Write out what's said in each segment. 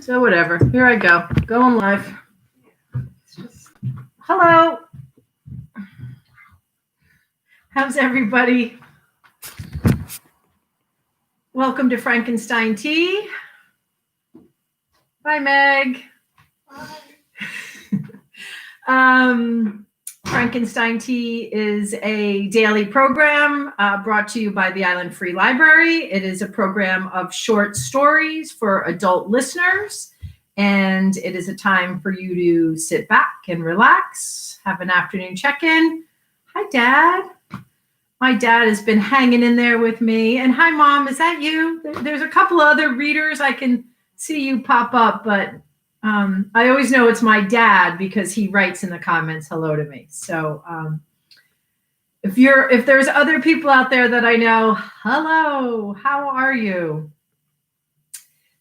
So whatever. Here I go. Going live. Hello. How's everybody? Welcome to Frankenstein Tea. Bye, Meg. Frankenstein Tea is a daily program brought to you by the Island Free Library. It is a program of short stories for adult listeners, and it is a time for you to sit back and relax, have an afternoon check-in. Hi, Dad. My dad has been hanging in there with me. And hi, Mom, is that you? There's a couple other readers. I can see you pop up, but I always know it's my dad because he writes in the comments hello to me. So if there's other people out there that I know, hello, how are you?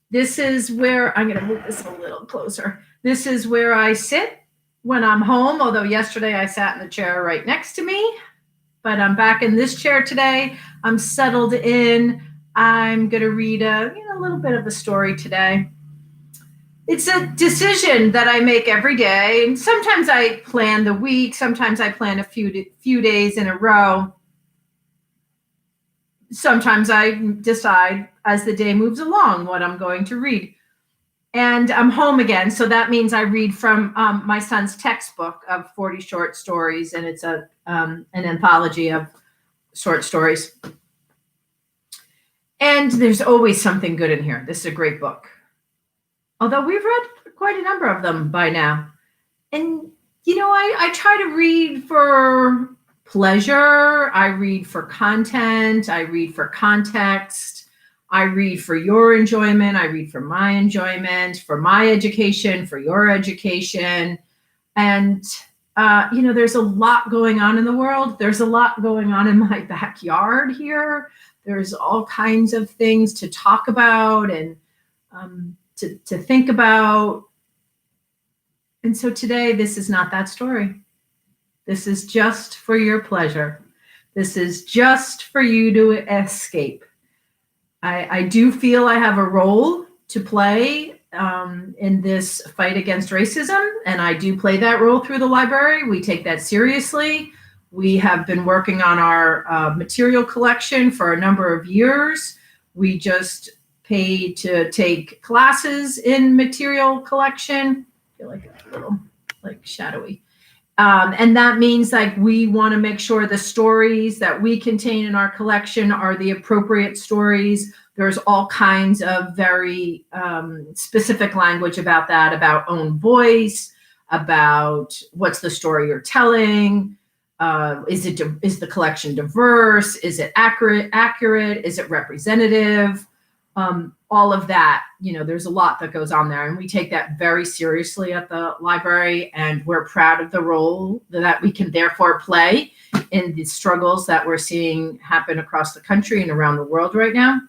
This is where I'm going to move this a little closer. This is where I sit when I'm home, although yesterday I sat in the chair right next to me. But I'm back in this chair today. I'm settled in. I'm going to read a little bit of a story today. It's a decision that I make every day. And sometimes I plan the week. Sometimes I plan a few days in a row. Sometimes I decide as the day moves along what I'm going to read. And I'm home again. So that means I read from my son's textbook of 40 short stories. And it's an anthology of short stories. And there's always something good in here. This is a great book. Although we've read quite a number of them by now. And, I try to read for pleasure. I read for content. I read for context. I read for your enjoyment. I read for my enjoyment, for my education, for your education. And, there's a lot going on in the world. There's a lot going on in my backyard here. There's all kinds of things to talk about and to think about. And so today, this is not that story. This is just for your pleasure. This is just for you to escape. I do feel I have a role to play in this fight against racism, and I do play that role through the library. We take that seriously. We have been working on our material collection for a number of years. We just paid to take classes in material collection. I feel like it's a little shadowy. And that means we want to make sure the stories that we contain in our collection are the appropriate stories. There's all kinds of very specific language about that, about own voice, about what's the story you're telling. Is the collection diverse? Is it accurate? Is it representative? All of that, there's a lot that goes on there, and we take that very seriously at the library, and we're proud of the role that we can therefore play in the struggles that we're seeing happen across the country and around the world right now.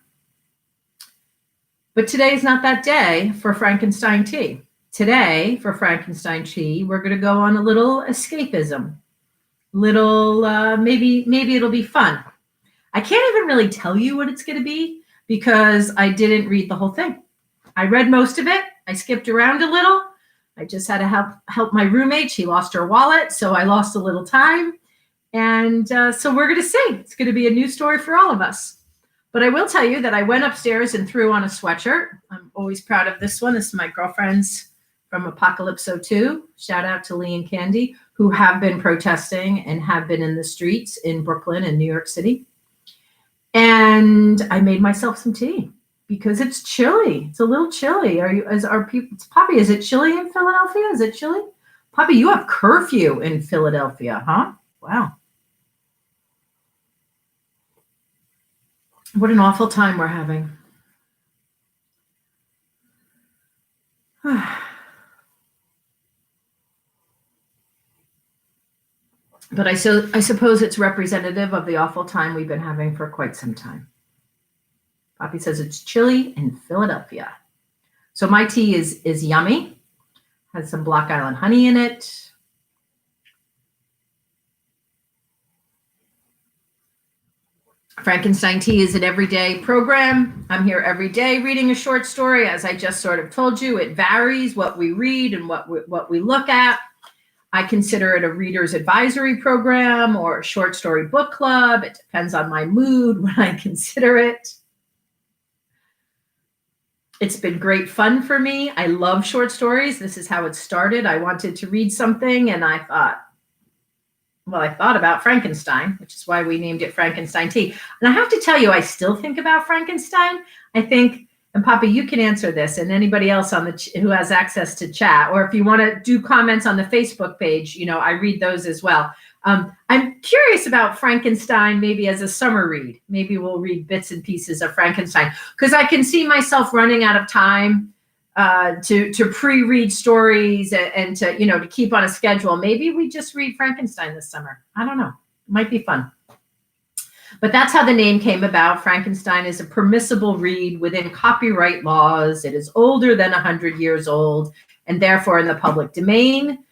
But today is not that day for Frankenstein Tea. Today, for Frankenstein Tea, we're going to go on a little escapism. Maybe it'll be fun. I can't even really tell you what it's going to be, because I didn't read the whole thing. I read most of it. I skipped around a little. I just had to help my roommate. She lost her wallet, so I lost a little time. And so we're going to see. It's going to be a new story for all of us. But I will tell you that I went upstairs and threw on a sweatshirt. I'm always proud of this one. This is my girlfriends from Apocalypso 2. Shout out to Lee and Candy, who have been protesting and have been in the streets in Brooklyn and New York City. And I made myself some tea because it's chilly. It's a little chilly. Poppy, is it chilly in Philadelphia? Is it chilly? Poppy, you have curfew in Philadelphia, huh? Wow. What an awful time we're having. But I suppose it's representative of the awful time we've been having for quite some time. Poppy says it's chilly in Philadelphia. So my tea is yummy. Has some Block Island honey in it. Frankenstein Tea is an everyday program. I'm here every day reading a short story. As I just sort of told you, it varies what we read and what we look at. I consider it a reader's advisory program or a short story book club. It depends on my mood when I consider it. It's been great fun for me. I love short stories. This is how it started. I wanted to read something and I thought about Frankenstein, which is why we named it Frankenstein Tea. And I have to tell you, I still think about Frankenstein. I think, and Papa, you can answer this, and anybody else on who has access to chat, or if you want to do comments on the Facebook page, I read those as well. I'm curious about Frankenstein, maybe as a summer read. Maybe we'll read bits and pieces of Frankenstein, because I can see myself running out of time to pre-read stories and to keep on a schedule. Maybe we just read Frankenstein this summer. I don't know. It might be fun. But that's how the name came about. Frankenstein is a permissible read within copyright laws. It is older than 100 years old and therefore in the public domain.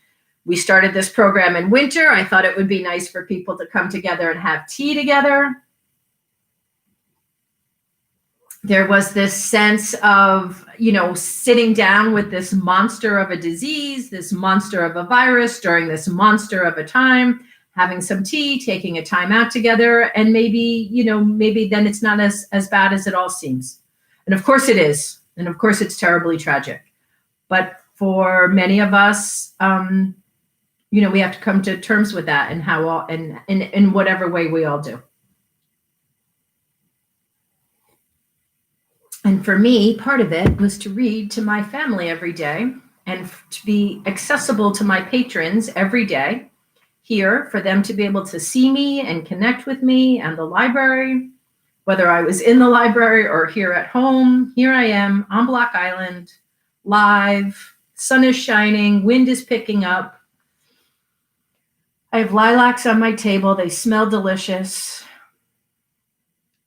We started this program in winter. I thought it would be nice for people to come together and have tea together. There was this sense of, sitting down with this monster of a disease, this monster of a virus during this monster of a time, having some tea, taking a time out together, and maybe then it's not as bad as it all seems. And of course it is. And of course it's terribly tragic. But for many of us, we have to come to terms with that and in whatever way we all do. And for me, part of it was to read to my family every day and to be accessible to my patrons every day here, for them to be able to see me and connect with me and the library, whether I was in the library or here at home. Here I am on Block Island, live, sun is shining, wind is picking up. I have lilacs on my table. They smell delicious.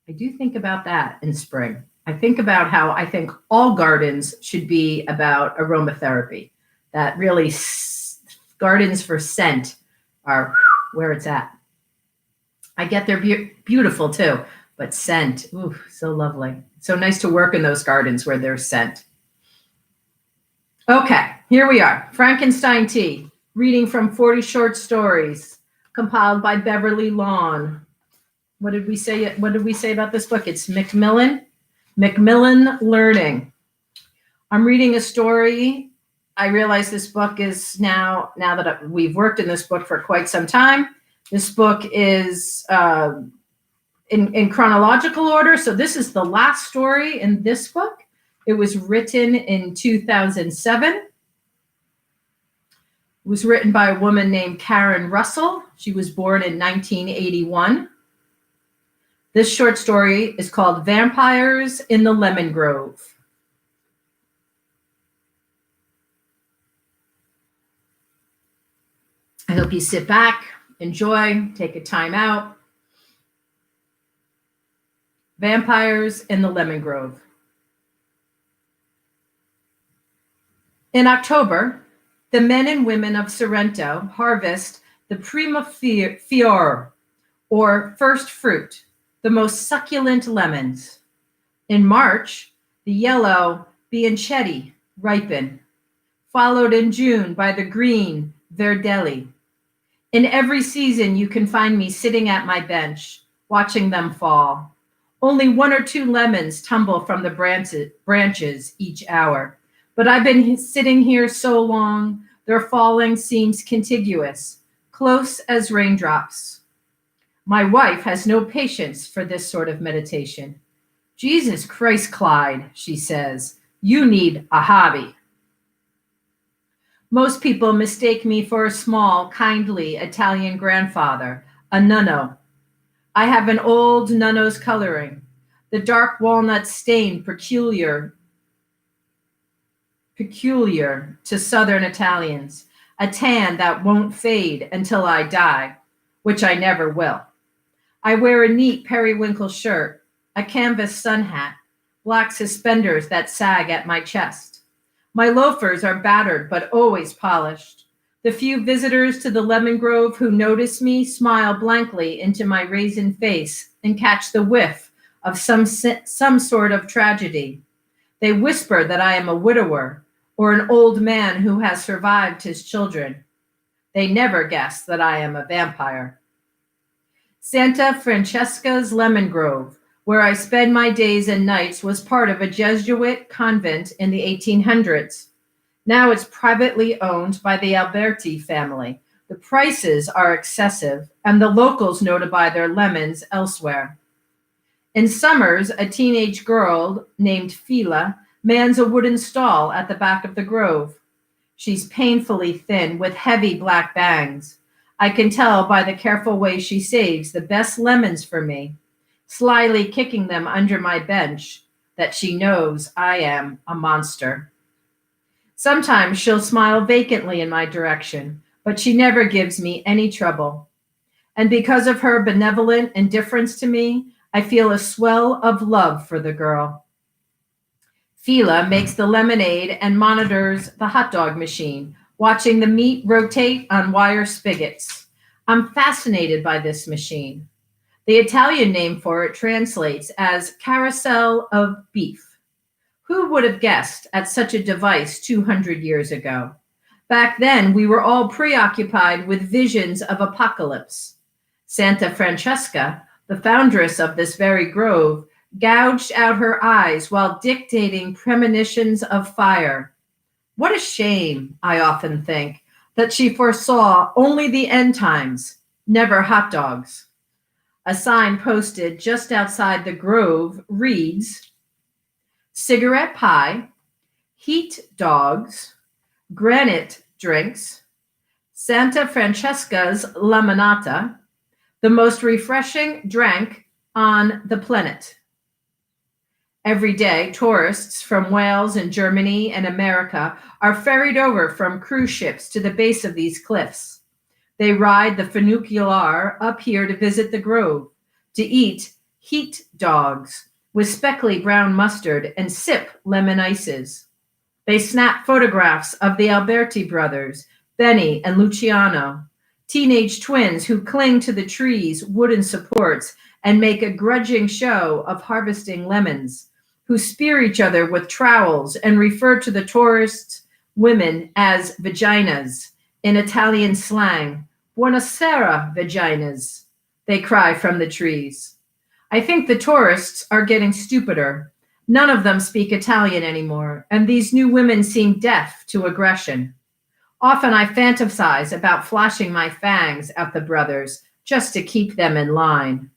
I do think about that in spring. I think about how I think all gardens should be about aromatherapy, that really gardens for scent are where it's at. I get they're beautiful too, but scent, ooh, so lovely. So nice to work in those gardens where there's scent. Okay, here we are. Frankenstein Tea, reading from 40 short stories, compiled by Beverly Lawn. What did we say about this book? It's Macmillan Learning. I'm reading a story. I realize this book is now that we've worked in this book for quite some time. This book is in chronological order. So this is the last story in this book. It was written in 2007. It was written by a woman named Karen Russell. She was born in 1981. This short story is called Vampires in the Lemon Grove. I hope you sit back, enjoy, take a time out. Vampires in the Lemon Grove. In October, the men and women of Sorrento harvest the prima fiore, or first fruit, the most succulent lemons. In March, the yellow bianchetti ripen, followed in June by the green verdelli. In every season, you can find me sitting at my bench, watching them fall. Only 1 or 2 lemons tumble from the branches each hour. But I've been sitting here so long, their falling seems contiguous, close as raindrops. My wife has no patience for this sort of meditation. Jesus Christ, Clyde, she says, you need a hobby. Most people mistake me for a small, kindly Italian grandfather, a nunno. I have an old nunno's coloring, the dark walnut stain peculiar to Southern Italians, a tan that won't fade until I die, which I never will. I wear a neat periwinkle shirt, a canvas sun hat, black suspenders that sag at my chest. My loafers are battered but always polished. The few visitors to the lemon grove who notice me smile blankly into my raisin face and catch the whiff of some sort of tragedy. They whisper that I am a widower or an old man who has survived his children. They never guess that I am a vampire. Santa Francesca's lemon grove, where I spend my days and nights, was part of a Jesuit convent in the 1800s. Now it's privately owned by the Alberti family. The prices are excessive, and the locals know to buy their lemons elsewhere. In summers, a teenage girl named Fila mans a wooden stall at the back of the grove. She's painfully thin with heavy black bangs. I can tell by the careful way she saves the best lemons for me, slyly kicking them under my bench, that she knows I am a monster. Sometimes she'll smile vacantly in my direction, but she never gives me any trouble. And because of her benevolent indifference to me, I feel a swell of love for the girl. Fila makes the lemonade and monitors the hot dog machine, watching the meat rotate on wire spigots. I'm fascinated by this machine. The Italian name for it translates as carousel of beef. Who would have guessed at such a device 200 years ago? Back then, we were all preoccupied with visions of apocalypse. Santa Francesca, the foundress of this very grove, gouged out her eyes while dictating premonitions of fire. What a shame, I often think, that she foresaw only the end times, never hot dogs. A sign posted just outside the grove reads, cigarette pie, heat dogs, granite drinks, Santa Francesca's Limonata, the most refreshing drink on the planet. Every day, tourists from Wales and Germany and America are ferried over from cruise ships to the base of these cliffs. They ride the funicular up here to visit the grove, to eat heat dogs with speckly brown mustard and sip lemon ices. They snap photographs of the Alberti brothers, Benny and Luciano, teenage twins who cling to the trees' wooden supports and make a grudging show of harvesting lemons, who spear each other with trowels and refer to the tourist women as vaginas. In Italian slang, buonasera, vaginas, they cry from the trees. I think the tourists are getting stupider. None of them speak Italian anymore, and these new women seem deaf to aggression. Often I fantasize about flashing my fangs at the brothers just to keep them in line.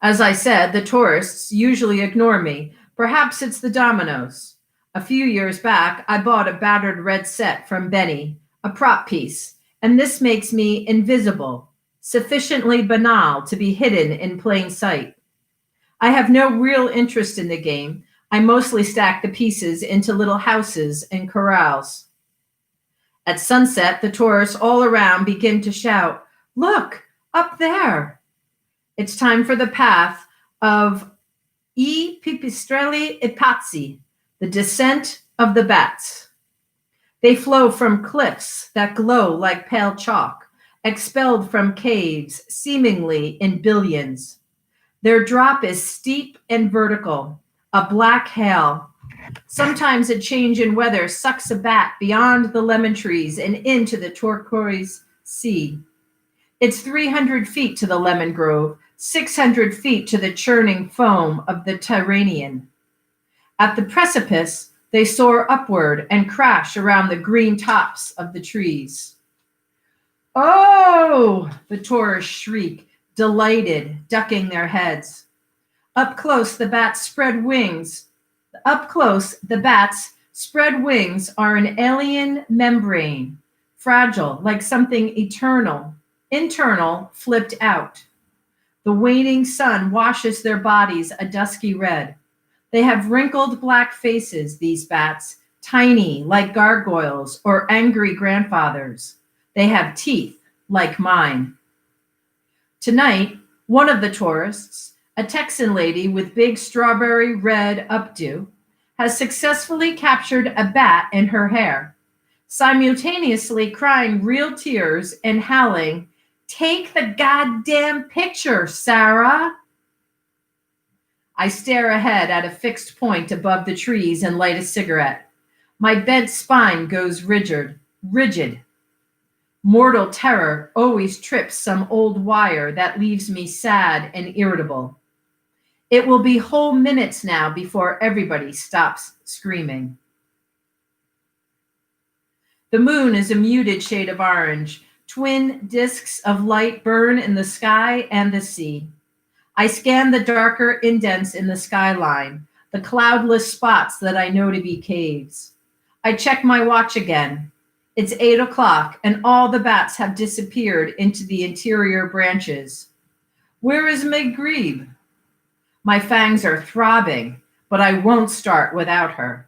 As I said, the tourists usually ignore me. Perhaps it's the dominoes. A few years back, I bought a battered red set from Benny, a prop piece, and this makes me invisible, sufficiently banal to be hidden in plain sight. I have no real interest in the game. I mostly stack the pieces into little houses and corrals. At sunset, the tourists all around begin to shout, "Look, up there!" It's time for the path of I pipistrelli e pazzi, the descent of the bats. They flow from cliffs that glow like pale chalk, expelled from caves seemingly in billions. Their drop is steep and vertical, a black hail. Sometimes a change in weather sucks a bat beyond the lemon trees and into the turquoise sea. It's 300 feet to the lemon grove, 600 feet to the churning foam of the Tyrrhenian. At the precipice, they soar upward and crash around the green tops of the trees. "Oh!" the tourists shriek, delighted, ducking their heads. Up close, the bats spread wings. Up close, the bats spread wings are an alien membrane, fragile, like something eternal, internal, flipped out. The waning sun washes their bodies a dusky red. They have wrinkled black faces, these bats, tiny like gargoyles or angry grandfathers. They have teeth like mine. Tonight, one of the tourists, a Texan lady with big strawberry red updo, has successfully captured a bat in her hair, simultaneously crying real tears and howling, Take the goddamn picture, Sarah. I stare ahead at a fixed point above the trees and light a cigarette. My bent spine goes rigid. Mortal terror always trips some old wire that leaves me sad and irritable. It will be whole minutes now before everybody stops screaming. The moon is a muted shade of orange. Twin discs of light burn in the sky and the sea. I scan the darker indents in the skyline, the cloudless spots that I know to be caves. I check my watch again. It's 8 o'clock, and all the bats have disappeared into the interior branches. Where is Maghrib? My fangs are throbbing, but I won't start without her.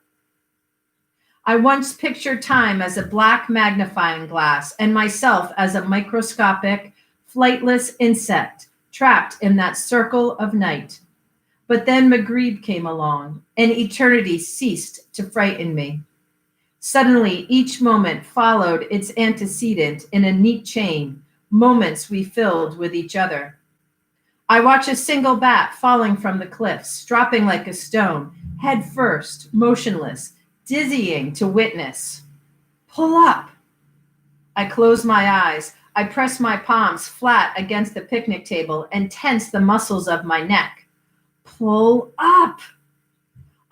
I once pictured time as a black magnifying glass and myself as a microscopic, flightless insect trapped in that circle of night. But then Maghrib came along, and eternity ceased to frighten me. Suddenly, each moment followed its antecedent in a neat chain, moments we filled with each other. I watch a single bat falling from the cliffs, dropping like a stone, head first, motionless, dizzying to witness. Pull up. I close my eyes. I press my palms flat against the picnic table and tense the muscles of my neck. Pull up.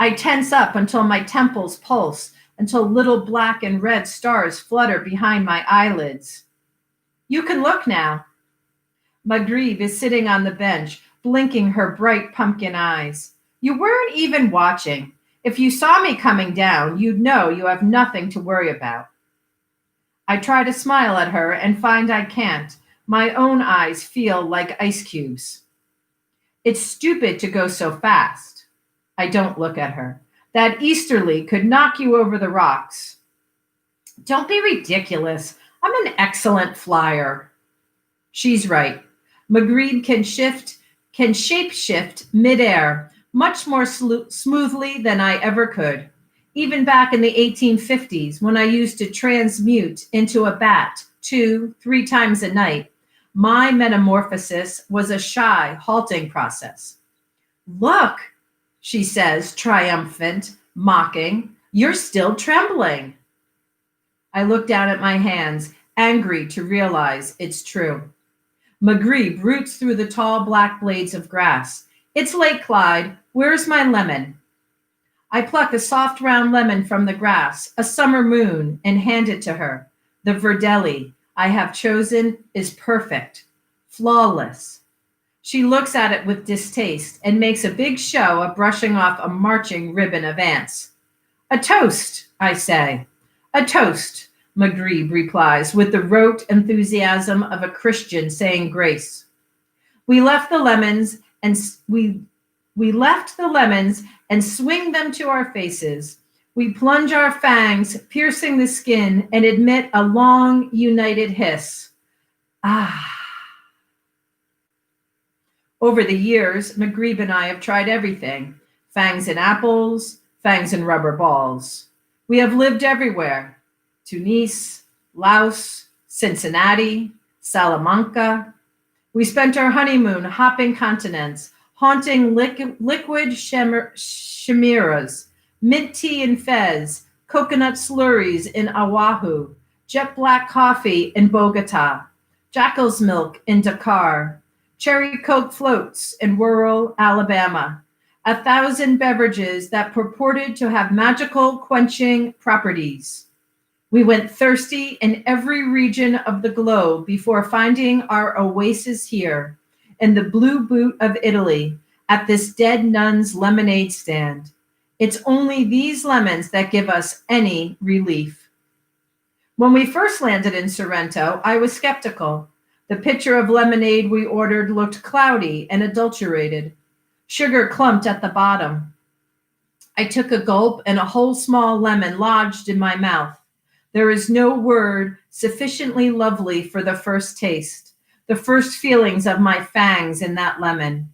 I tense up until my temples pulse, until little black and red stars flutter behind my eyelids. You can look now. Maghrib is sitting on the bench, blinking her bright pumpkin eyes. You weren't even watching. If you saw me coming down, you'd know you have nothing to worry about. I try to smile at her and find I can't. My own eyes feel like ice cubes. It's stupid to go so fast. I don't look at her. That easterly could knock you over the rocks. Don't be ridiculous. I'm an excellent flyer. She's right. Maghrib can shape-shift midair much more smoothly than I ever could. Even back in the 1850s, when I used to transmute into a bat 2-3 times a night, my metamorphosis was a shy, halting process. Look, she says, triumphant, mocking, you're still trembling. I look down at my hands, angry to realize it's true. Maghrib roots through the tall black blades of grass. It's late, Clyde. Where's my lemon? I pluck a soft round lemon from the grass, a summer moon, and hand it to her. The Verdelli I have chosen is perfect, flawless. She looks at it with distaste and makes a big show of brushing off a marching ribbon of ants. A toast, I say. A toast, Maghrib replies with the rote enthusiasm of a Christian saying grace. We left the lemons and swing them to our faces. We plunge our fangs, piercing the skin, and emit a long, united hiss. Ah. Over the years, Maghrib and I have tried everything. Fangs in apples, fangs in rubber balls. We have lived everywhere. Tunis, Laos, Cincinnati, Salamanca. We spent our honeymoon hopping continents, haunting liquid chimeras, mint tea in Fez, coconut slurries in Oahu, jet black coffee in Bogota, jackal's milk in Dakar, cherry Coke floats in rural Alabama, 1,000 beverages that purported to have magical quenching properties. We went thirsty in every region of the globe before finding our oasis here, in the Blue Boot of Italy, at this dead nun's lemonade stand. It's only these lemons that give us any relief. When we first landed in Sorrento, I was skeptical. The pitcher of lemonade we ordered looked cloudy and adulterated. Sugar clumped at the bottom. I took a gulp and a whole small lemon lodged in my mouth. There is no word sufficiently lovely for the first taste, the first feelings of my fangs in that lemon.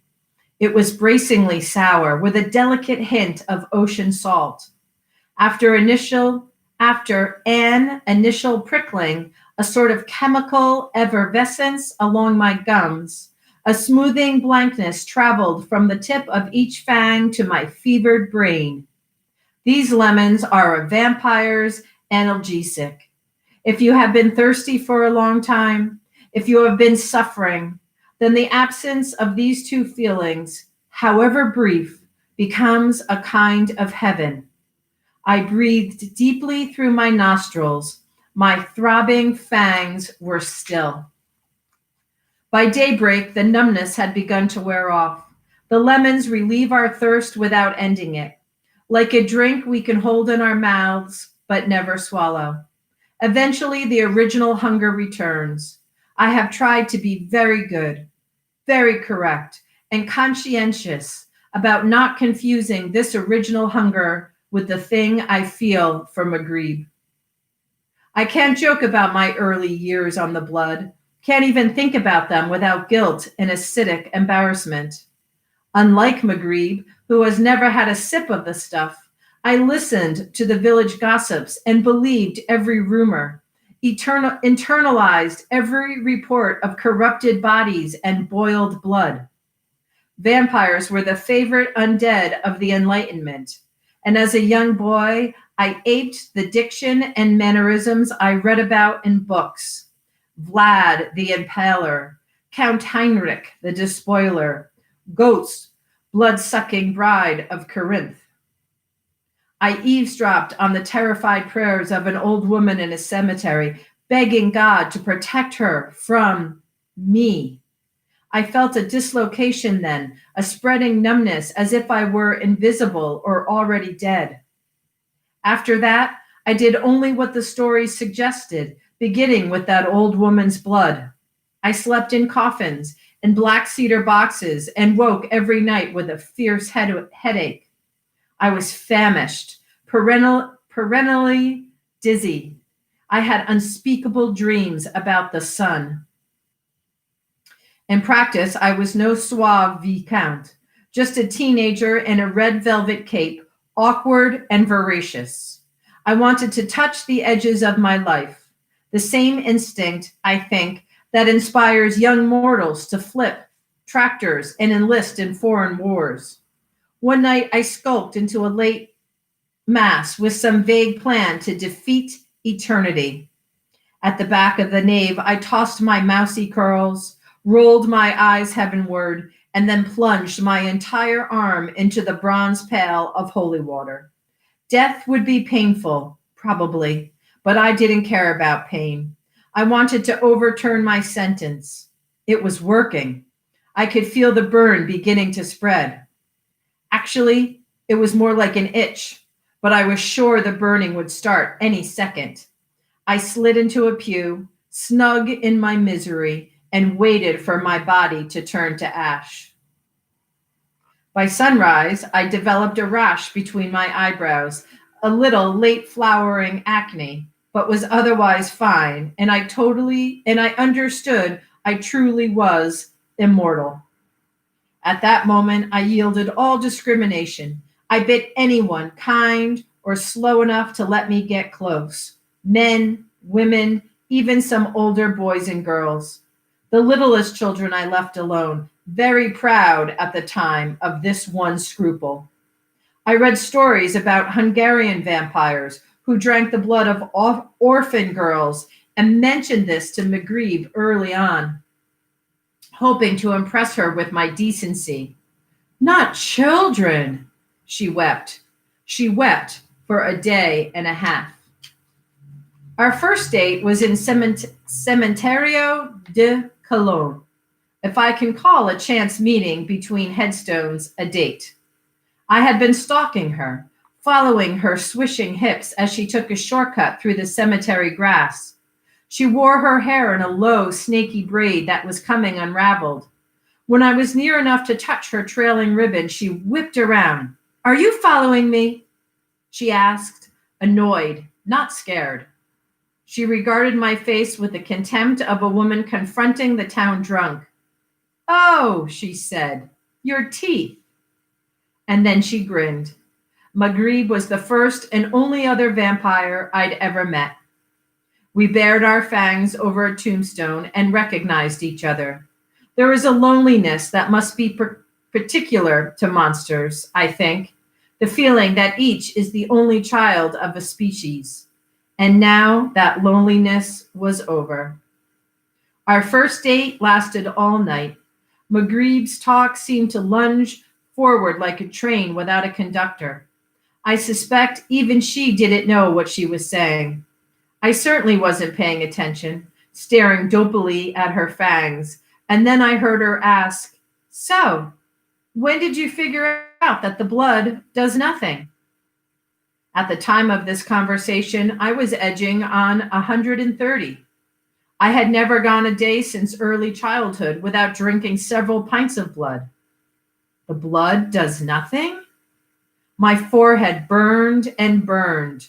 It was bracingly sour with a delicate hint of ocean salt. After an initial prickling, a sort of chemical effervescence along my gums. A smoothing blankness traveled from the tip of each fang to my fevered brain. These lemons are a vampire's analgesic. If you have been thirsty for a long time, if you have been suffering, then the absence of these two feelings, however brief, becomes a kind of heaven. I breathed deeply through my nostrils. My throbbing fangs were still. By daybreak, the numbness had begun to wear off. The lemons relieve our thirst without ending it. Like a drink we can hold in our mouths but never swallow. Eventually, the original hunger returns. I have tried to be very good, very correct, and conscientious about not confusing this original hunger with the thing I feel for Maghrib. I can't joke about my early years on the blood, can't even think about them without guilt and acidic embarrassment. Unlike Maghrib, who has never had a sip of the stuff, I listened to the village gossips and believed every rumor, internalized every report of corrupted bodies and boiled blood. Vampires were the favorite undead of the Enlightenment, and as a young boy, I aped the diction and mannerisms I read about in books. Vlad the Impaler, Count Heinrich the Despoiler, Ghost, blood-sucking bride of Corinth. I eavesdropped on the terrified prayers of an old woman in a cemetery, begging God to protect her from me. I felt a dislocation then, a spreading numbness as if I were invisible or already dead. After that, I did only what the stories suggested, beginning with that old woman's blood. I slept in coffins and black cedar boxes and woke every night with a fierce headache. I was famished, perennially dizzy. I had unspeakable dreams about the sun. In practice, I was no suave viscount, just a teenager in a red velvet cape, awkward and voracious. I wanted to touch the edges of my life, the same instinct, I think, that inspires young mortals to flip tractors and enlist in foreign wars. One night I skulked into a late mass with some vague plan to defeat eternity. At the back of the nave, I tossed my mousy curls, rolled my eyes heavenward, and then plunged my entire arm into the bronze pail of holy water. Death would be painful, probably, but I didn't care about pain. I wanted to overturn my sentence. It was working. I could feel the burn beginning to spread. Actually, it was more like an itch, but I was sure the burning would start any second. I slid into a pew, snug in my misery, and waited for my body to turn to ash. By sunrise, I developed a rash between my eyebrows, a little late flowering acne, but was otherwise fine, and I understood I truly was immortal. At that moment, I yielded all discrimination. I bit anyone kind or slow enough to let me get close. Men, women, even some older boys and girls. The littlest children I left alone, very proud at the time of this one scruple. I read stories about Hungarian vampires who drank the blood of orphan girls and mentioned this to Maghrib early on, hoping to impress her with my decency. Not children, she wept. She wept for a day and a half. Our first date was in Cementerio de Cologne, if I can call a chance meeting between headstones a date. I had been stalking her, following her swishing hips as she took a shortcut through the cemetery grass. She wore her hair in a low, snaky braid that was coming unraveled. When I was near enough to touch her trailing ribbon, she whipped around. "Are you following me?" she asked, annoyed, not scared. She regarded my face with the contempt of a woman confronting the town drunk. "Oh," she said, "your teeth." And then she grinned. Maghrib was the first and only other vampire I'd ever met. We bared our fangs over a tombstone and recognized each other. There is a loneliness that must be particular to monsters, I think, the feeling that each is the only child of a species. And now that loneliness was over. Our first date lasted all night. Maghrib's talk seemed to lunge forward like a train without a conductor. I suspect even she didn't know what she was saying. I certainly wasn't paying attention, staring dopily at her fangs, and then I heard her ask, "So, when did you figure out that the blood does nothing?" At the time of this conversation, I was edging on 130. I had never gone a day since early childhood without drinking several pints of blood. The blood does nothing? My forehead burned and burned.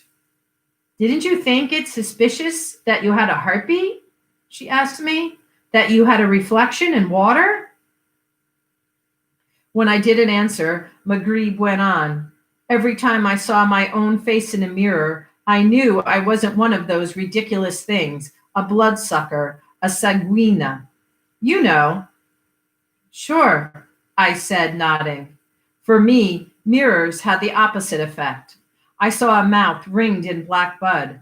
"Didn't you think it suspicious that you had a heartbeat?" she asked me. "That you had a reflection in water?" When I didn't answer, Maghrib went on. "Every time I saw my own face in a mirror, I knew I wasn't one of those ridiculous things, a bloodsucker, a sanguina. You know." "Sure," I said, nodding. For me, mirrors had the opposite effect. I saw a mouth ringed in black blood.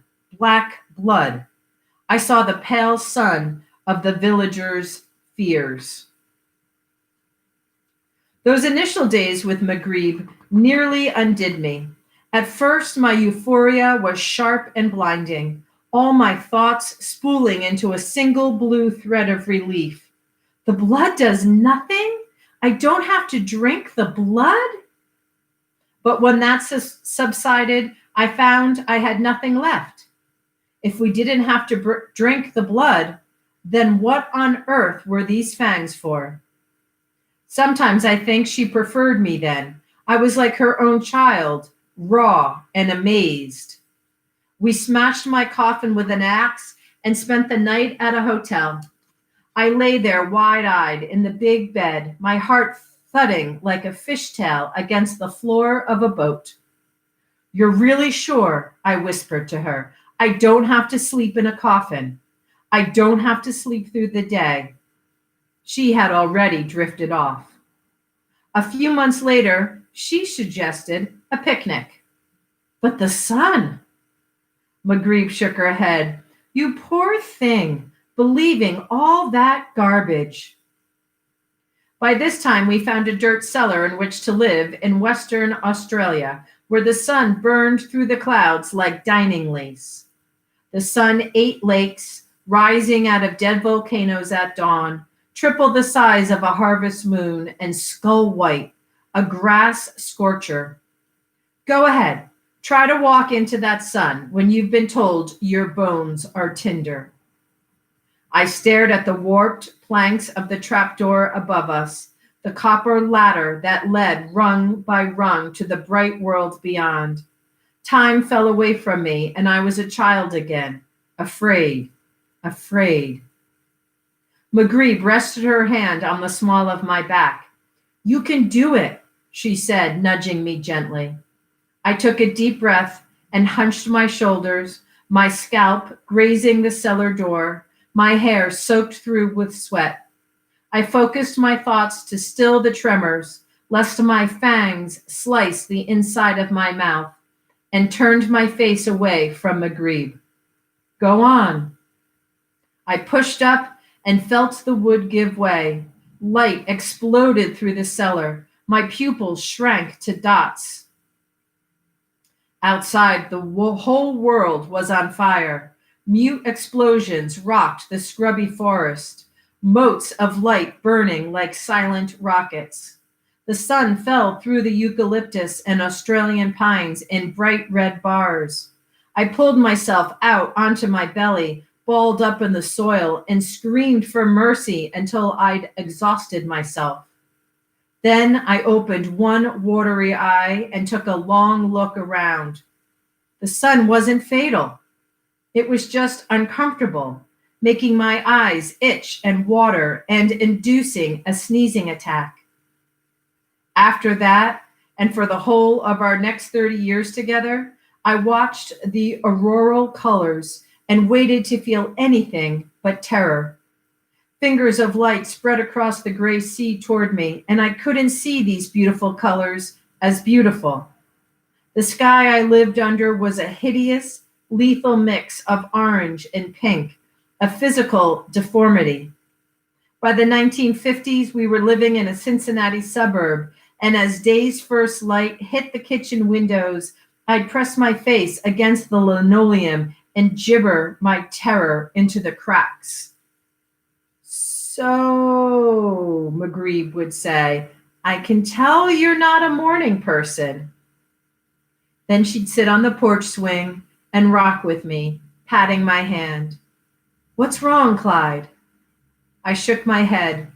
I saw the pale sun of the villagers' fears. Those initial days with Maghrib nearly undid me. At first, my euphoria was sharp and blinding, all my thoughts spooling into a single blue thread of relief. The blood does nothing? I don't have to drink the blood? But when that subsided, I found I had nothing left. If we didn't have to drink the blood, then what on earth were these fangs for? Sometimes I think she preferred me then. I was like her own child, raw and amazed. We smashed my coffin with an axe and spent the night at a hotel. I lay there wide-eyed in the big bed, my heart thudding like a fishtail against the floor of a boat. "You're really sure," I whispered to her. "I don't have to sleep in a coffin. I don't have to sleep through the day." She had already drifted off. A few months later, she suggested a picnic. "But the sun!" Maghrib shook her head. "You poor thing, believing all that garbage." By this time, we found a dirt cellar in which to live in Western Australia, where the sun burned through the clouds like dining lace. The sun ate lakes, rising out of dead volcanoes at dawn, triple the size of a harvest moon and skull white, a grass scorcher. Go ahead, try to walk into that sun when you've been told your bones are tinder. I stared at the warped planks of the trapdoor above us, the copper ladder that led rung by rung to the bright world beyond. Time fell away from me, and I was a child again, afraid. Maghrib rested her hand on the small of my back. "You can do it," she said, nudging me gently. I took a deep breath and hunched my shoulders, my scalp grazing the cellar door, my hair soaked through with sweat. I focused my thoughts to still the tremors, lest my fangs slice the inside of my mouth, and turned my face away from Maghrib. "Go on." I pushed up and felt the wood give way. Light exploded through the cellar. My pupils shrank to dots. Outside, the whole world was on fire. Mute explosions rocked the scrubby forest, motes of light burning like silent rockets. The sun fell through the eucalyptus and Australian pines in bright red bars. I pulled myself out onto my belly, balled up in the soil, and screamed for mercy until I'd exhausted myself. Then I opened one watery eye and took a long look around. The sun wasn't fatal. It was just uncomfortable, making my eyes itch and water and inducing a sneezing attack. After that, and for the whole of our next 30 years together, I watched the auroral colors and waited to feel anything but terror. Fingers of light spread across the gray sea toward me, and I couldn't see these beautiful colors as beautiful. The sky I lived under was a hideous, lethal mix of orange and pink, a physical deformity. By the 1950s, we were living in a Cincinnati suburb, and as day's first light hit the kitchen windows, I'd press my face against the linoleum and gibber my terror into the cracks. So, McGreeb would say, I can tell you're not a morning person. Then she'd sit on the porch swing and rock with me, patting my hand. What's wrong, Clyde? I shook my head.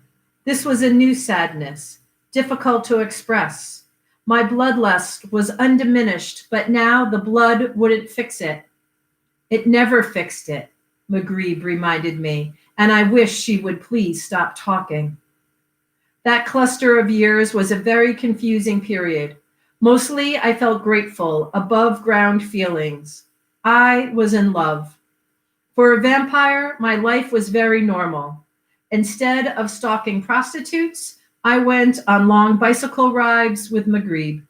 This was a new sadness, difficult to express. My bloodlust was undiminished, but now the blood wouldn't fix it. It never fixed it, McGreeb reminded me, and I wished she would please stop talking. That cluster of years was a very confusing period. Mostly I felt grateful, above ground feelings. I was in love. For a vampire, my life was very normal. Instead of stalking prostitutes, I went on long bicycle rides with McGreeb.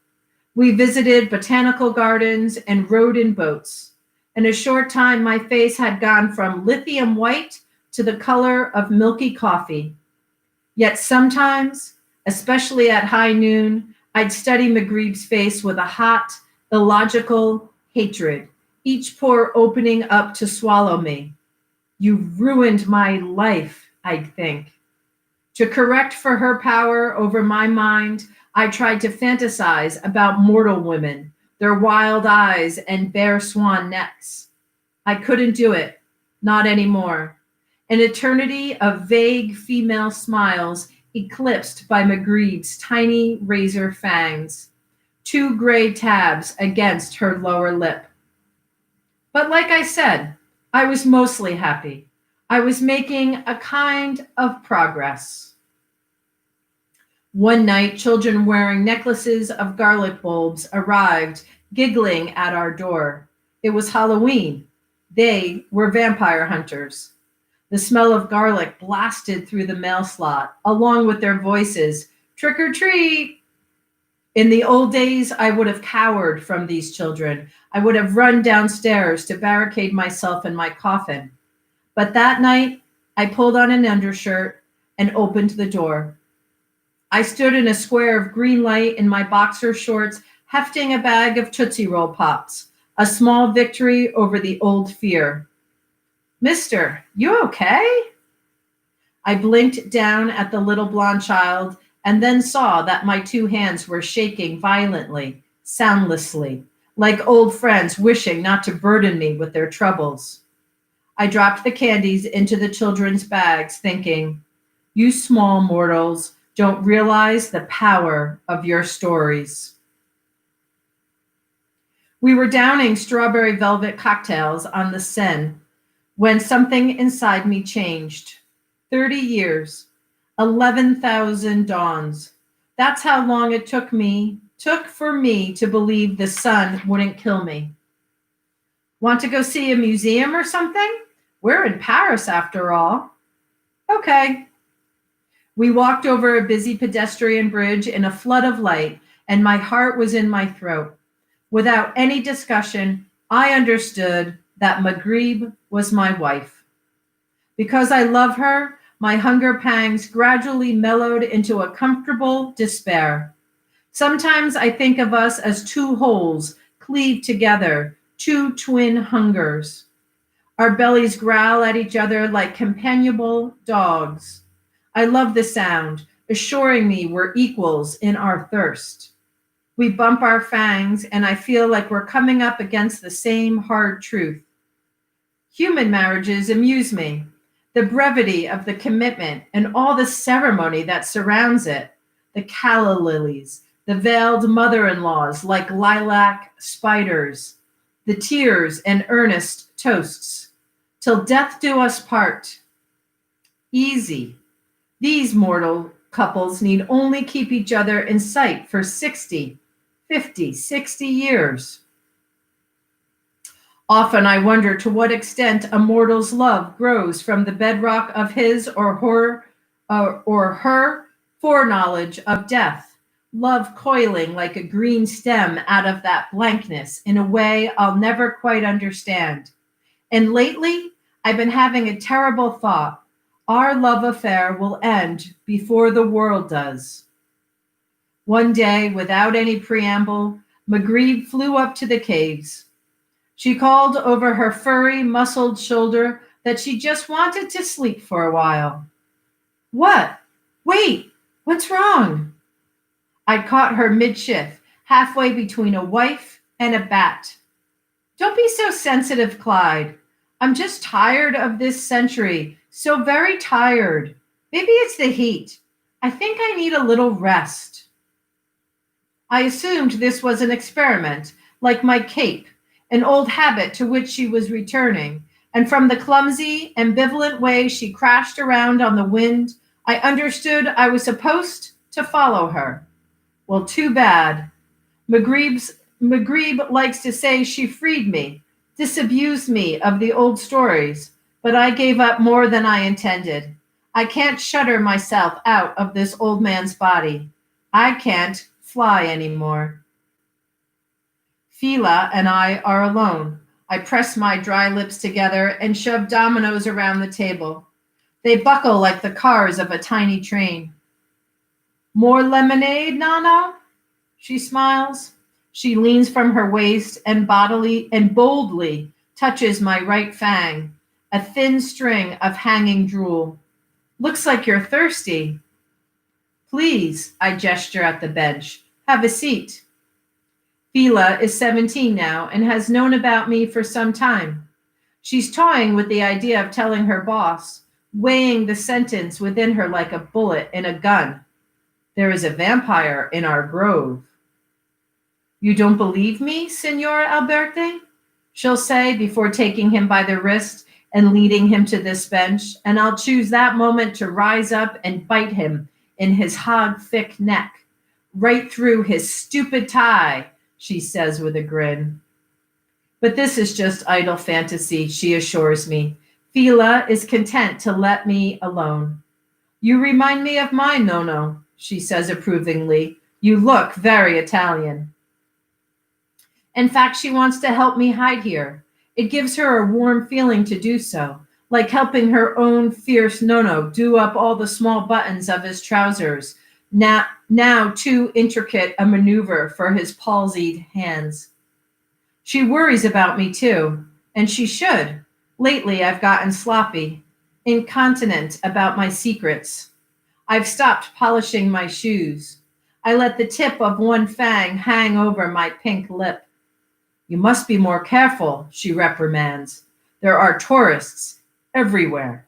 We visited botanical gardens and rode in boats. In a short time, my face had gone from lithium white to the color of milky coffee. Yet sometimes, especially at high noon, I'd study McGreeb's face with a hot, illogical hatred, each pore opening up to swallow me. You've ruined my life, I'd think. To correct for her power over my mind, I tried to fantasize about mortal women, their wild eyes and bare swan necks. I couldn't do it, not anymore. An eternity of vague female smiles eclipsed by McGreeb's tiny razor fangs, 2 gray tabs against her lower lip. But like I said, I was mostly happy. I was making a kind of progress. One night, children wearing necklaces of garlic bulbs arrived, giggling at our door. It was Halloween. They were vampire hunters. The smell of garlic blasted through the mail slot, along with their voices, trick or treat. In the old days, I would have cowered from these children. I would have run downstairs to barricade myself in my coffin. But that night, I pulled on an undershirt and opened the door. I stood in a square of green light in my boxer shorts, hefting a bag of Tootsie Roll Pops, a small victory over the old fear. Mister, you okay? I blinked down at the little blonde child and then saw that my 2 hands were shaking violently, soundlessly, like old friends wishing not to burden me with their troubles. I dropped the candies into the children's bags, thinking, you small mortals don't realize the power of your stories. We were downing strawberry velvet cocktails on the Seine when something inside me changed. 30 years, 11,000 dawns. That's how long it took for me to believe the sun wouldn't kill me. Want to go see a museum or something? We're in Paris after all. Okay. We walked over a busy pedestrian bridge in a flood of light, and my heart was in my throat. Without any discussion, I understood that McGreeb was my wife. Because I love her, my hunger pangs gradually mellowed into a comfortable despair. Sometimes I think of us as 2 wholes cleaved together, 2 twin hungers. Our bellies growl at each other like companionable dogs. I love the sound, assuring me we're equals in our thirst. We bump our fangs, and I feel like we're coming up against the same hard truth. Human marriages amuse me. The brevity of the commitment and all the ceremony that surrounds it. The calla lilies, the veiled mother-in-laws like lilac spiders, the tears and earnest toasts. Till death do us part. Easy. These mortal couples need only keep each other in sight for 60, 50, 60 years. Often I wonder to what extent a mortal's love grows from the bedrock of his or her foreknowledge of death, love coiling like a green stem out of that blankness in a way I'll never quite understand. And lately, I've been having a terrible thought. Our love affair will end before the world does. One day, without any preamble, Magritte flew up to the caves. She called over her furry, muscled shoulder that she just wanted to sleep for a while. What? Wait, what's wrong? I caught her mid-shift, halfway between a wife and a bat. Don't be so sensitive, Clyde. I'm just tired of this century, so very tired. Maybe it's the heat. I think I need a little rest. I assumed this was an experiment, like my cape, an old habit to which she was returning, and from the clumsy, ambivalent way she crashed around on the wind, I understood I was supposed to follow her. Well, too bad. Maghrib likes to say she freed me, disabused me of the old stories, but I gave up more than I intended. I can't shudder myself out of this old man's body. I can't fly anymore. Fila and I are alone. I press my dry lips together and shove dominoes around the table. They buckle like the cars of a tiny train. More lemonade, Nano? She smiles. She leans from her waist and bodily and boldly touches my right fang, a thin string of hanging drool. Looks like you're thirsty. Please, I gesture at the bench. Have a seat. Fila is 17 now and has known about me for some time. She's toying with the idea of telling her boss, weighing the sentence within her like a bullet in a gun. There is a vampire in our grove. You don't believe me, Signor Alberti? She'll say before taking him by the wrist and leading him to this bench, and I'll choose that moment to rise up and bite him in his hog-thick neck, right through his stupid tie, she says with a grin. But this is just idle fantasy, she assures me. Fila is content to let me alone. You remind me of mine, Nono, she says approvingly. You look very Italian. In fact, she wants to help me hide here. It gives her a warm feeling to do so, like helping her own fierce Nono do up all the small buttons of his trousers, now too intricate a maneuver for his palsied hands. She worries about me too, and she should. Lately, I've gotten sloppy, incontinent about my secrets. I've stopped polishing my shoes. I let the tip of one fang hang over my pink lip. You must be more careful, she reprimands. There are tourists everywhere.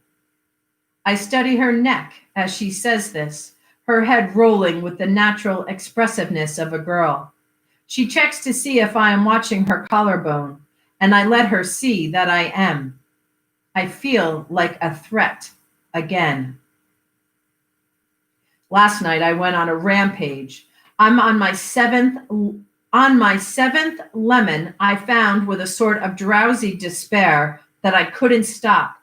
I study her neck as she says this, her head rolling with the natural expressiveness of a girl. She checks to see if I am watching her collarbone, and I let her see that I am. I feel like a threat again. Last night I went on a rampage. I'm on my seventh lemon I found with a sort of drowsy despair that I couldn't stop.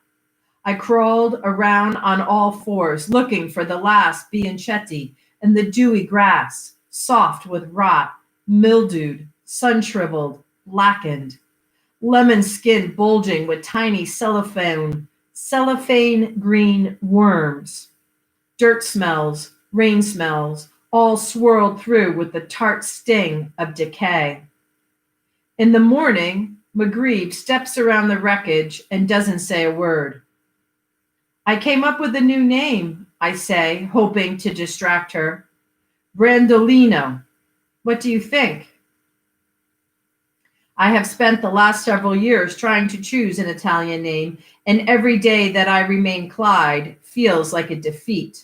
I crawled around on all fours, looking for the last bianchetti in the dewy grass, soft with rot, mildewed, sun-shriveled, blackened. Lemon skin bulging with tiny cellophane green worms. Dirt smells, rain smells, all swirled through with the tart sting of decay. In the morning, Maghrib steps around the wreckage and doesn't say a word. I came up with a new name, I say, hoping to distract her. Brandolino. What do you think? I have spent the last several years trying to choose an Italian name, and every day that I remain Clyde feels like a defeat.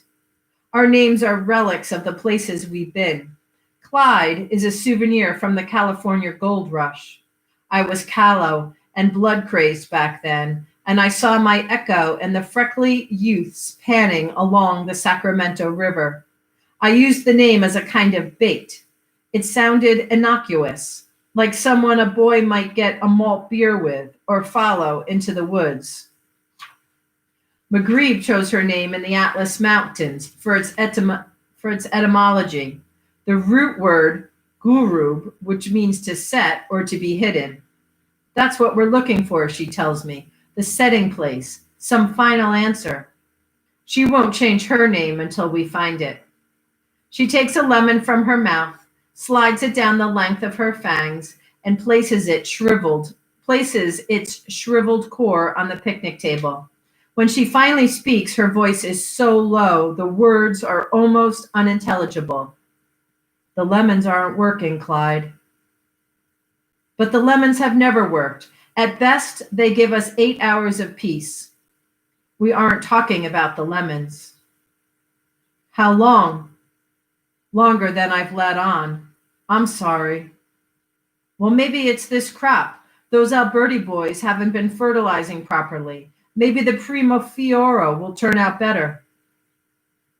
Our names are relics of the places we've been. Clyde is a souvenir from the California gold rush. I was callow and blood-crazed back then, and I saw my echo in the freckly youths panning along the Sacramento River. I used the name as a kind of bait. It sounded innocuous, like someone a boy might get a malt beer with or follow into the woods. Maghreb chose her name in the Atlas Mountains for its etymology. The root word gurub, which means to set or to be hidden. That's what we're looking for, she tells me. The setting place, some final answer. She won't change her name until we find it. She takes a lemon from her mouth, slides it down the length of her fangs, and places its shriveled core on the picnic table. When she finally speaks, her voice is so low, the words are almost unintelligible. The lemons aren't working, Clyde. But the lemons have never worked. At best, they give us 8 hours of peace. We aren't talking about the lemons. How long? Longer than I've let on. I'm sorry. Well, maybe it's this crop. Those Alberti boys haven't been fertilizing properly. Maybe the Primo Fioro will turn out better.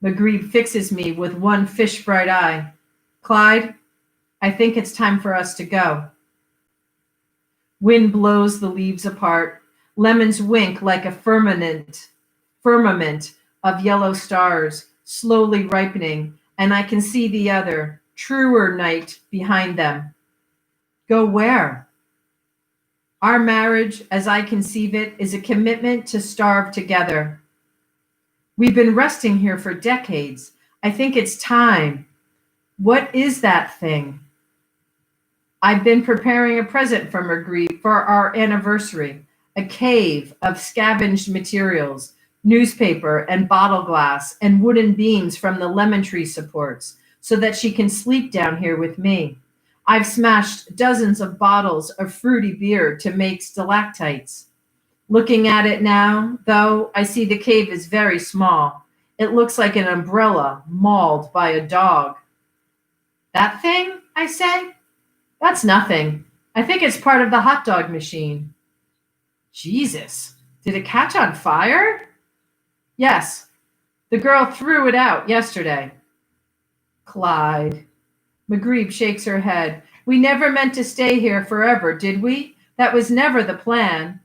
Maghreb fixes me with one fish-bright eye. Clyde, I think it's time for us to go. Wind blows the leaves apart. Lemons wink like a firmament of yellow stars, slowly ripening, and I can see the other, truer night behind them. Go where? Our marriage, as I conceive it, is a commitment to starve together. We've been resting here for decades. I think it's time. What is that thing? I've been preparing a present for Marguerite for our anniversary, a cave of scavenged materials, newspaper and bottle glass and wooden beams from the lemon tree supports, so that she can sleep down here with me. I've smashed dozens of bottles of fruity beer to make stalactites. Looking at it now, though, I see the cave is very small. It looks like an umbrella mauled by a dog. That thing, I say? That's nothing. I think it's part of the hot dog machine. Jesus, did it catch on fire? Yes, the girl threw it out yesterday. Clyde. Maghreb shakes her head. We never meant to stay here forever, did we? That was never the plan.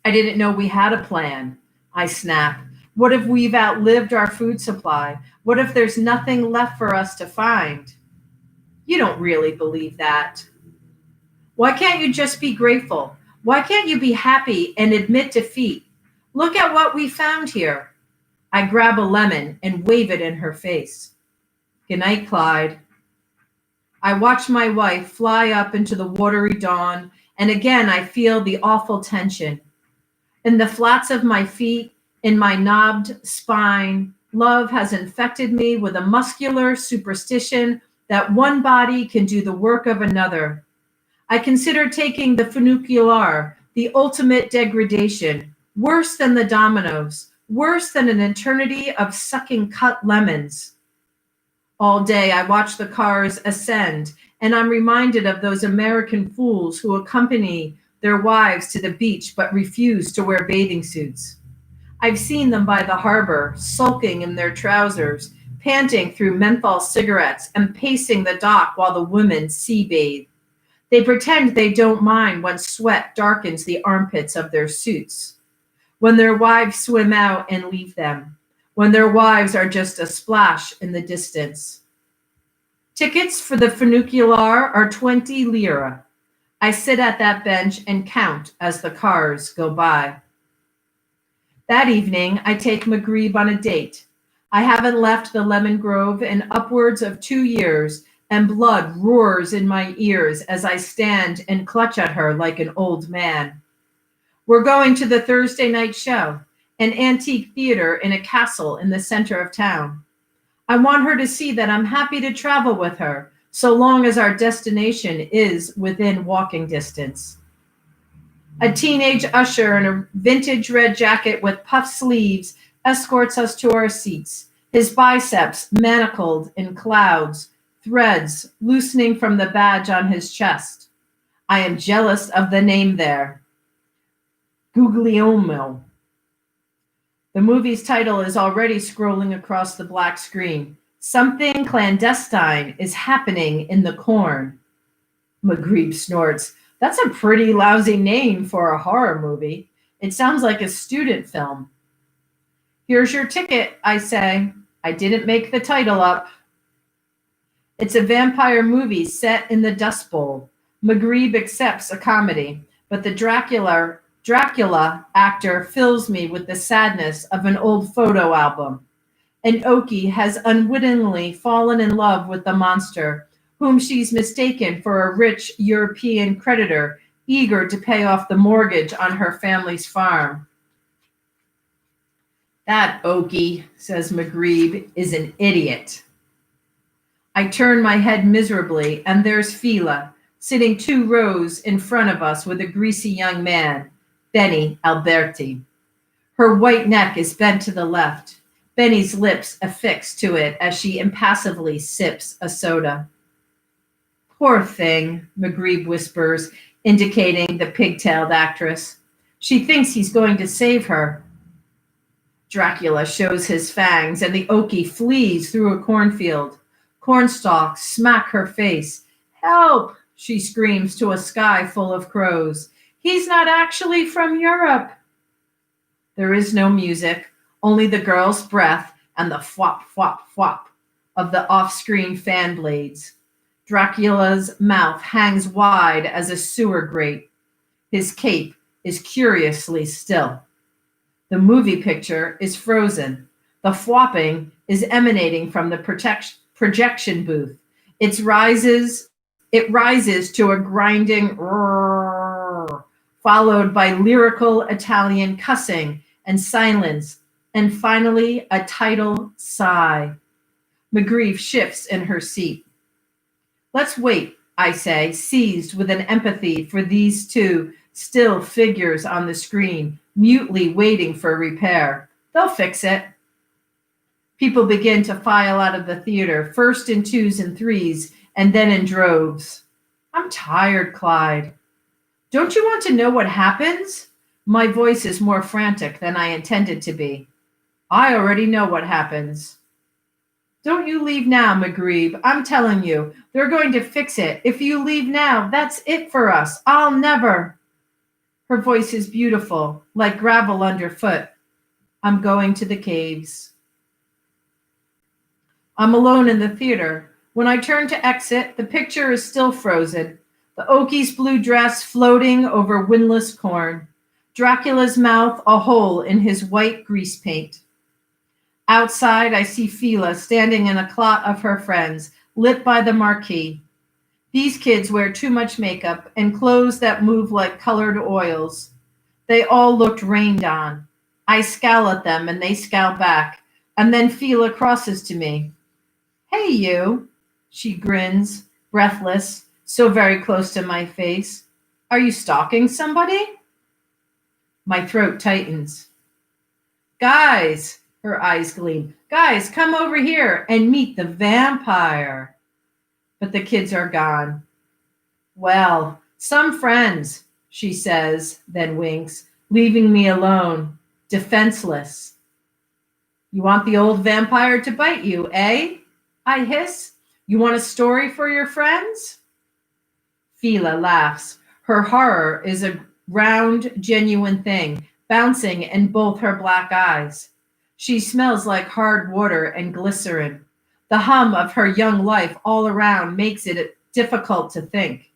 I didn't know we had a plan. I snap. What if we've outlived our food supply? What if there's nothing left for us to find? You don't really believe that. Why can't you just be grateful? Why can't you be happy and admit defeat? Look at what we found here. I grab a lemon and wave it in her face. Good night, Clyde. I watch my wife fly up into the watery dawn, and again I feel the awful tension. In the flats of my feet, in my knobbed spine, love has infected me with a muscular superstition that one body can do the work of another. I consider taking the funicular, the ultimate degradation, worse than the dominoes, worse than an eternity of sucking cut lemons. All day I watch the cars ascend, and I'm reminded of those American fools who accompany their wives to the beach but refuse to wear bathing suits. I've seen them by the harbor, sulking in their trousers, panting through menthol cigarettes and pacing the dock while the women sea bathe. They pretend they don't mind when sweat darkens the armpits of their suits, when their wives swim out and leave them, when their wives are just a splash in the distance. Tickets for the funicular are 20 lira. I sit at that bench and count as the cars go by. That evening, I take Maghreb on a date. I haven't left the lemon grove in upwards of 2 years, and blood roars in my ears as I stand and clutch at her like an old man. We're going to the Thursday night show, an antique theater in a castle in the center of town. I want her to see that I'm happy to travel with her, so long as our destination is within walking distance. A teenage usher in a vintage red jacket with puffed sleeves escorts us to our seats, his biceps manacled in clouds, threads loosening from the badge on his chest. I am jealous of the name there. Guglielmo. The movie's title is already scrolling across the black screen. Something clandestine is happening in the corn. Maghrib snorts. That's a pretty lousy name for a horror movie. It sounds like a student film. Here's your ticket, I say. I didn't make the title up. It's a vampire movie set in the Dust Bowl. Maghrib accepts a comedy, but the Dracula actor fills me with the sadness of an old photo album. And Oki has unwittingly fallen in love with the monster, whom she's mistaken for a rich European creditor eager to pay off the mortgage on her family's farm. That Oki, says Maghrib, is an idiot. I turn my head miserably, and there's Fila, sitting 2 rows in front of us with a greasy young man, Benny Alberti. Her white neck is bent to the left, Benny's lips affixed to it as she impassively sips a soda. Poor thing, Maghrib whispers, indicating the pigtailed actress. She thinks he's going to save her. Dracula shows his fangs, and the Oki flees through a cornfield. Cornstalks smack her face. Help, she screams to a sky full of crows. He's not actually from Europe. There is no music, only the girl's breath and the fwop, fwop, fwop of the off-screen fan blades. Dracula's mouth hangs wide as a sewer grate. His cape is curiously still. The movie picture is frozen. The fwopping is emanating from the projection booth. It rises to a grinding roar, followed by lyrical Italian cussing and silence, and finally a title sigh. Maghrib shifts in her seat. Let's wait, I say, seized with an empathy for these two still figures on the screen, mutely waiting for repair. They'll fix it. People begin to file out of the theater, first in 2s and 3s, and then in droves. I'm tired, Clyde. Don't you want to know what happens? My voice is more frantic than I intended to be. I already know what happens. Don't you leave now, Maghrib. I'm telling you, they're going to fix it. If you leave now, that's it for us. I'll never. Her voice is beautiful, like gravel underfoot. I'm going to the caves. I'm alone in the theater. When I turn to exit, the picture is still frozen. The Oki's blue dress floating over windless corn. Dracula's mouth a hole in his white grease paint. Outside, I see Fila standing in a clot of her friends, lit by the marquee. These kids wear too much makeup and clothes that move like colored oils. They all looked rained on. I scowl at them and they scowl back, and then Fila crosses to me. Hey, you, she grins, breathless, so very close to my face. Are you stalking somebody? My throat tightens. Guys, her eyes gleam. Guys, come over here and meet the vampire. But the kids are gone. Well, some friends, she says, then winks, leaving me alone, defenseless. You want the old vampire to bite you, eh? I hiss. You want a story for your friends? Fila laughs. Her horror is a round, genuine thing, bouncing in both her black eyes. She smells like hard water and glycerin. The hum of her young life all around makes it difficult to think.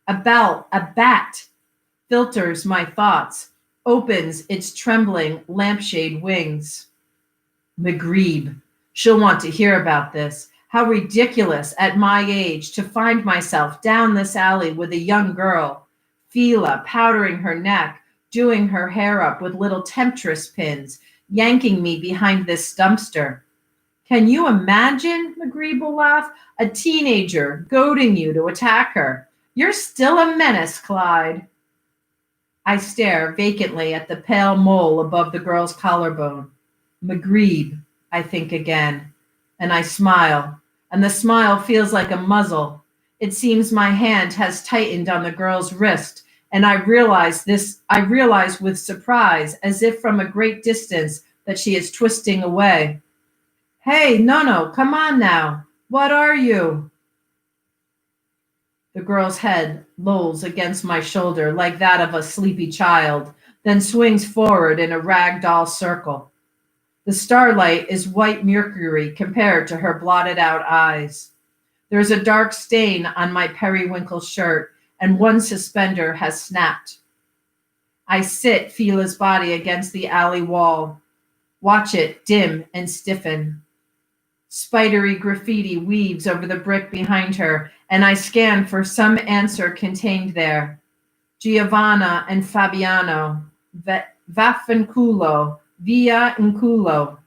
A bat filters my thoughts, opens its trembling lampshade wings. Maghrib, she'll want to hear about this. How ridiculous at my age to find myself down this alley with a young girl, Fila powdering her neck, doing her hair up with little temptress pins, yanking me behind this dumpster. Can you imagine, Maghrib will laugh, a teenager goading you to attack her? You're still a menace, Clyde. I stare vacantly at the pale mole above the girl's collarbone. Maghrib, I think again, and I smile, and the smile feels like a muzzle. It seems my hand has tightened on the girl's wrist, and I realize with surprise, as if from a great distance, that she is twisting away. Hey, no, come on now. What are you? The girl's head lolls against my shoulder like that of a sleepy child, then swings forward in a ragdoll circle. The starlight is white mercury compared to her blotted out eyes. There's a dark stain on my periwinkle shirt, and one suspender has snapped. I sit Fila's body against the alley wall, watch it dim and stiffen. Spidery graffiti weaves over the brick behind her, and I scan for some answer contained there. Giovanna and Fabiano, vaffanculo, via inculo.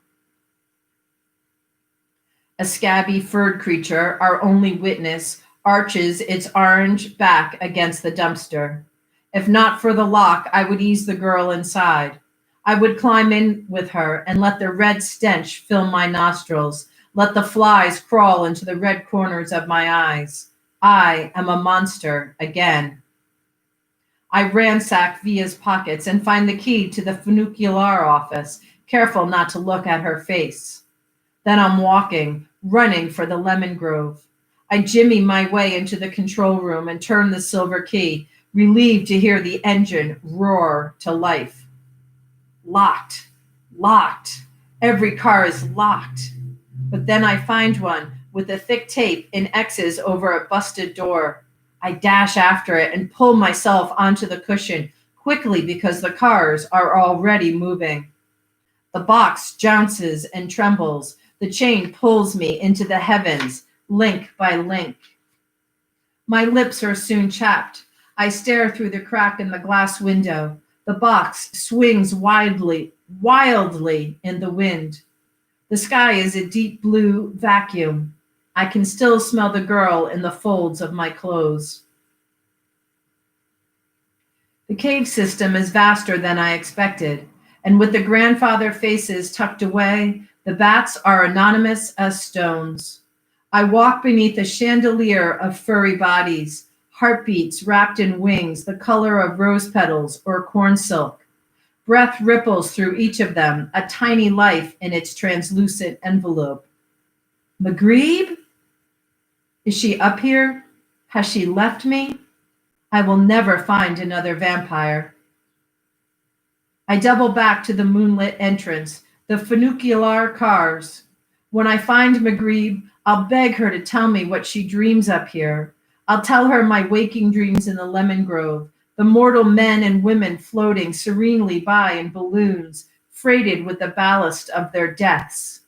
A scabby furred creature, our only witness, arches its orange back against the dumpster. If not for the lock, I would ease the girl inside. I would climb in with her and let the red stench fill my nostrils, let the flies crawl into the red corners of my eyes. I am a monster again. I ransack Via's pockets and find the key to the funicular office, careful not to look at her face. Then I'm walking, running for the lemon grove. I jimmy my way into the control room and turn the silver key, relieved to hear the engine roar to life. Locked, locked. Every car is locked. But then I find one with a thick tape in X's over a busted door. I dash after it and pull myself onto the cushion quickly because the cars are already moving. The box jounces and trembles. The chain pulls me into the heavens, link by link. My lips are soon chapped. I stare through the crack in the glass window. The box swings wildly in the wind. The sky is a deep blue vacuum. I can still smell the girl in the folds of my clothes. The cave system is vaster than I expected, and with the grandfather faces tucked away, the bats are anonymous as stones. I walk beneath a chandelier of furry bodies, heartbeats wrapped in wings the color of rose petals or corn silk. Breath ripples through each of them, a tiny life in its translucent envelope. Maghrib? Is she up here? Has she left me? I will never find another vampire. I double back to the moonlit entrance, the funicular cars. When I find Maghrib, I'll beg her to tell me what she dreams up here. I'll tell her my waking dreams in the lemon grove, the mortal men and women floating serenely by in balloons, freighted with the ballast of their deaths.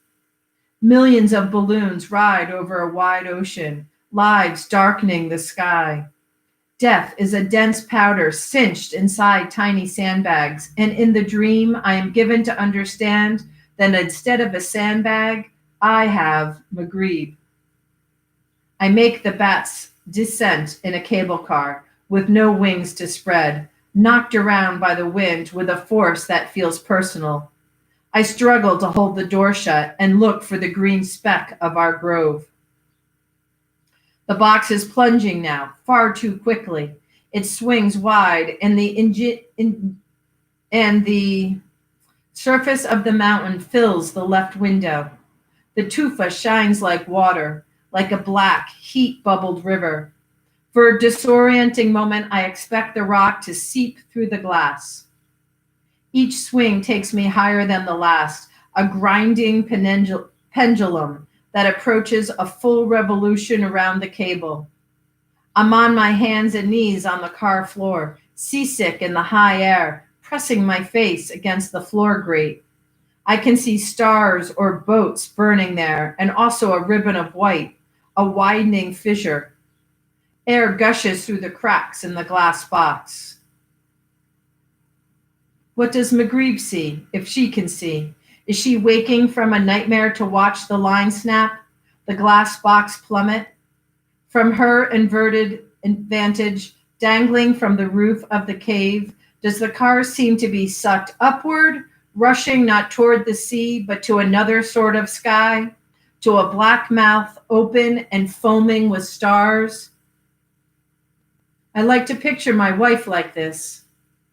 Millions of balloons ride over a wide ocean, lives darkening the sky. Death is a dense powder cinched inside tiny sandbags, and in the dream I am given to understand that instead of a sandbag, I have Maghrib. I make the bat's descent in a cable car, with no wings to spread, knocked around by the wind with a force that feels personal. I struggle to hold the door shut and look for the green speck of our grove. The box is plunging now, far too quickly. It swings wide, and the surface of the mountain fills the left window. The tufa shines like water, like a black, heat-bubbled river. For a disorienting moment, I expect the rock to seep through the glass. Each swing takes me higher than the last, a grinding pendulum that approaches a full revolution around the cable. I'm on my hands and knees on the car floor, seasick in the high air, pressing my face against the floor grate. I can see stars or boats burning there, and also a ribbon of white, a widening fissure. Air gushes through the cracks in the glass box. What does Maghrib see, if she can see? Is she waking from a nightmare to watch the line snap, the glass box plummet? From her inverted vantage, dangling from the roof of the cave, does the car seem to be sucked upward, rushing not toward the sea, but to another sort of sky, to a black mouth open and foaming with stars? I like to picture my wife like this.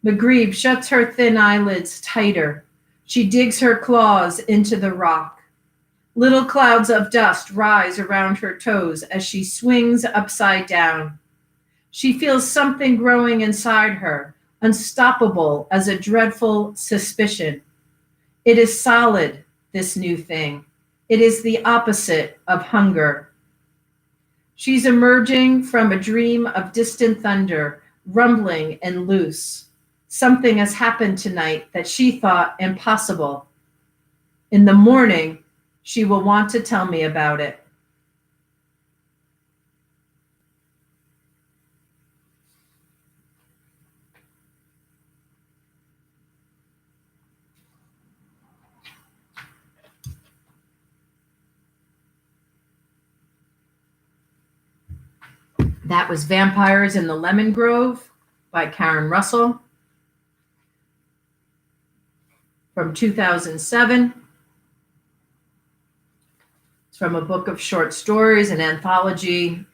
Maghrib shuts her thin eyelids tighter. She digs her claws into the rock. Little clouds of dust rise around her toes as she swings upside down. She feels something growing inside her, unstoppable as a dreadful suspicion. It is solid, this new thing. It is the opposite of hunger. She's emerging from a dream of distant thunder, rumbling and loose. Something has happened tonight that she thought impossible. In the morning, she will want to tell me about it. That was Vampires in the Lemon Grove by Karen Russell from 2007. It's from a book of short stories, an anthology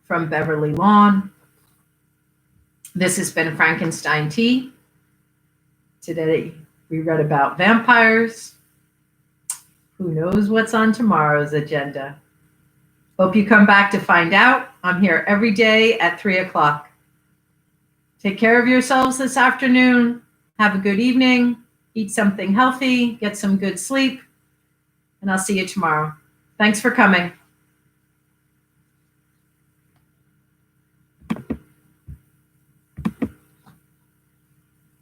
from Beverly Lawn. This has been Frankenstein Tea. Today we read about vampires. Who knows what's on tomorrow's agenda? Hope you come back to find out. I'm here every day at 3 o'clock. Take care of yourselves this afternoon. Have a good evening. Eat something healthy. Get some good sleep. And I'll see you tomorrow. Thanks for coming.